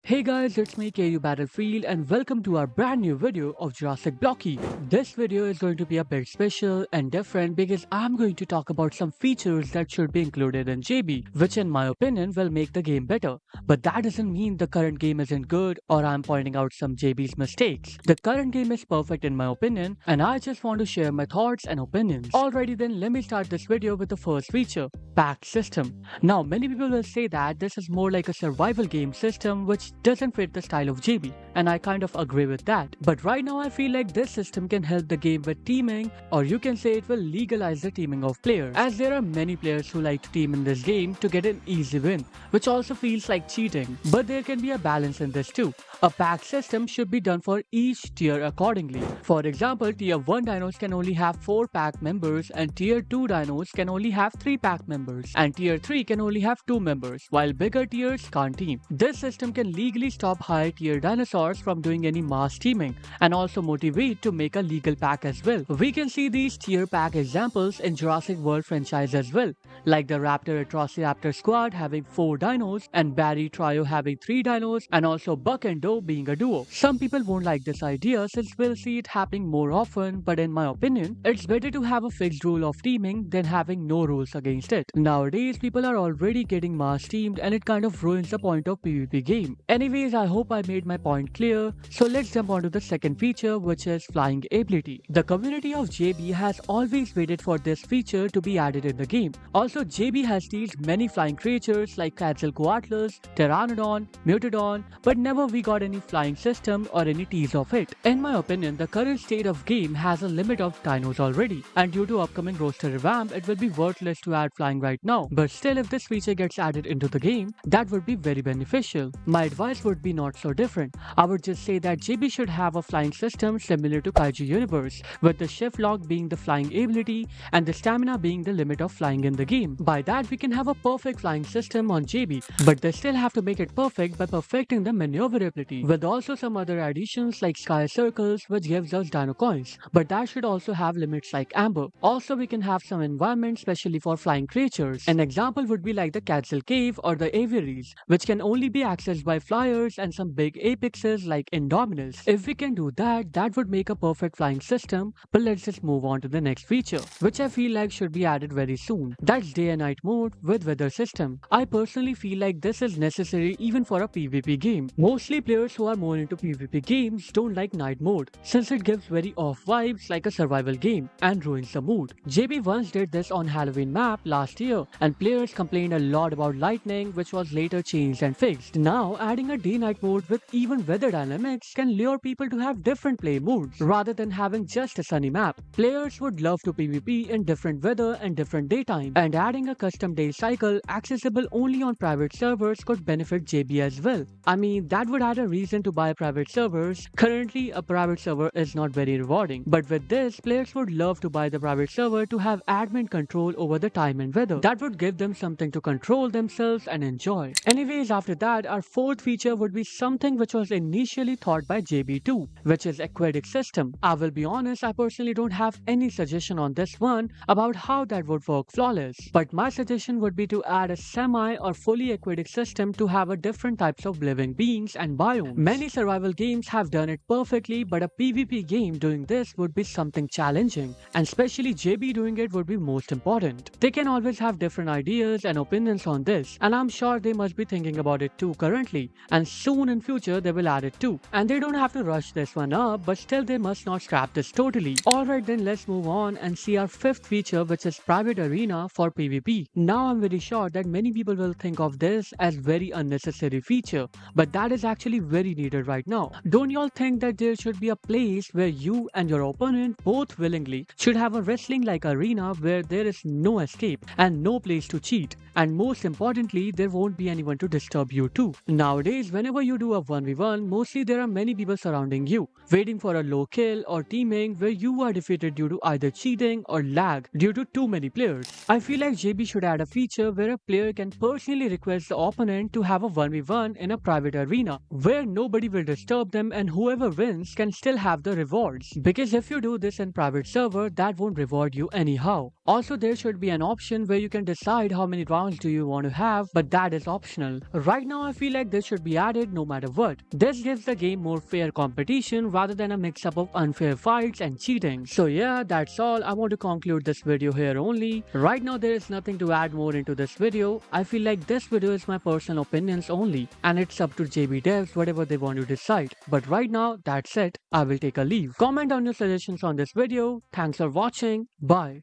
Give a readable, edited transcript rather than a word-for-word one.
Hey guys, it's me KU Battlefield and welcome to our brand new video of Jurassic Blocky. This video is going to be a bit special and different because I'm going to talk about some features that should be included in JB, which in my opinion will make the game better. But that doesn't mean the current game isn't good or I'm pointing out some JB's mistakes. The current game is perfect in my opinion and I just want to share my thoughts and opinions. Alrighty then, let me start this video with the first feature, pack system. Now many people will say that this is more like a survival game system which doesn't fit the style of JB, and I kind of agree with that. But right now I feel like this system can help the game with teaming, or you can say it will legalize the teaming of players, as there are many players who like to team in this game to get an easy win, which also feels like cheating. But there can be a balance in this too. A pack system should be done for each tier accordingly. For example, tier 1 dinos can only have 4 pack members and tier 2 dinos can only have 3 pack members and tier 3 can only have 2 members, while bigger tiers can't team. This system can legally stop high tier dinosaurs from doing any mass teaming and also motivate to make a legal pack as well. We can see these tier pack examples in Jurassic World franchise as well, like the Raptor Atrociraptor squad having 4 dinos and Barry Trio having 3 dinos and also Buck and Doe being a duo. Some people won't like this idea since we'll see it happening more often, but in my opinion, it's better to have a fixed rule of teaming than having no rules against it. Nowadays, people are already getting mass teamed and it kind of ruins the point of PvP game. Anyways, I hope I made my point clear, so let's jump on to the second feature, which is flying ability. The community of JB has always waited for this feature to be added in the game. Also, JB has teased many flying creatures like Quetzalcoatlus, Pteranodon, Mutodon, but never we got any flying system or any tease of it. In my opinion, the current state of game has a limit of dinos already, and due to upcoming roster revamp, it will be worthless to add flying right now. But still, if this feature gets added into the game, that would be very beneficial. My advice would be not so different. I would just say that JB should have a flying system similar to Kaiju Universe, with the shift lock being the flying ability and the stamina being the limit of flying in the game. By that, we can have a perfect flying system on JB, but they still have to make it perfect by perfecting the maneuverability, with also some other additions like Sky Circles, which gives us Dino Coins, but that should also have limits like Amber. Also, we can have some environments specially for flying creatures. An example would be like the Quetzal Cave or the Aviaries, which can only be accessed by flyers and some big apexes like Indominus. If we can do that, that would make a perfect flying system. But let's just move on to the next feature, which I feel like should be added very soon. That's day and night mode with weather system. I personally feel like this is necessary even for a PvP game. Mostly players who are more into PvP games don't like night mode, since it gives very off vibes like a survival game and ruins the mood. JB once did this on Halloween map last year and players complained a lot about lightning, which was later changed and fixed. Now adding a day-night mode with even weather dynamics can lure people to have different play moods rather than having just a sunny map. Players would love to PvP in different weather and different daytime, and adding a custom day cycle accessible only on private servers could benefit JB as well. I mean, that would add a reason to buy private servers. Currently, a private server is not very rewarding, but with this, players would love to buy the private server to have admin control over the time and weather. That would give them something to control themselves and enjoy. Anyways, after that, our fourth feature would be something which was initially thought by JB2, which is Aquatic system. I will be honest, I personally don't have any suggestion on this one about how that would work flawless, but my suggestion would be to add a semi or fully aquatic system to have a different types of living beings and biomes. Many survival games have done it perfectly, but a PvP game doing this would be something challenging, and especially JB doing it would be most important. They can always have different ideas and opinions on this, and I'm sure they must be thinking about it too currently, and soon in future they will add it too. And they don't have to rush this one up, but still they must not scrap this totally. Alright then, let's move on and see our fifth feature, which is private arena for PvP. Now I'm very sure that many people will think of this as very unnecessary feature, but that is actually very needed right now. Don't y'all think that there should be a place where you and your opponent both willingly should have a wrestling like arena where there is no escape and no place to cheat, and most importantly, there won't be anyone to disturb you too. Nowadays, whenever you do a 1v1, mostly there are many people surrounding you, waiting for a low kill or teaming where you are defeated due to either cheating or lag due to too many players. I feel like JB should add a feature where a player can personally request the opponent to have a 1v1 in a private arena where nobody will disturb them and whoever wins can still have the rewards. Because if you do this in private server, that won't reward you anyhow. Also, there should be an option where you can decide how many rounds do you want to have, but that is optional. Right now, I feel like this should be added no matter what. This gives the game more fair competition rather than a mix-up of unfair fights and cheating. So yeah, that's all. I want to conclude this video here only. Right now, there is nothing to add more into this video. I feel like this video is my personal opinions only, and it's up to JB devs whatever they want to decide. But right now, that's it. I will take a leave. Comment on your suggestions on this video. Thanks for watching. Bye.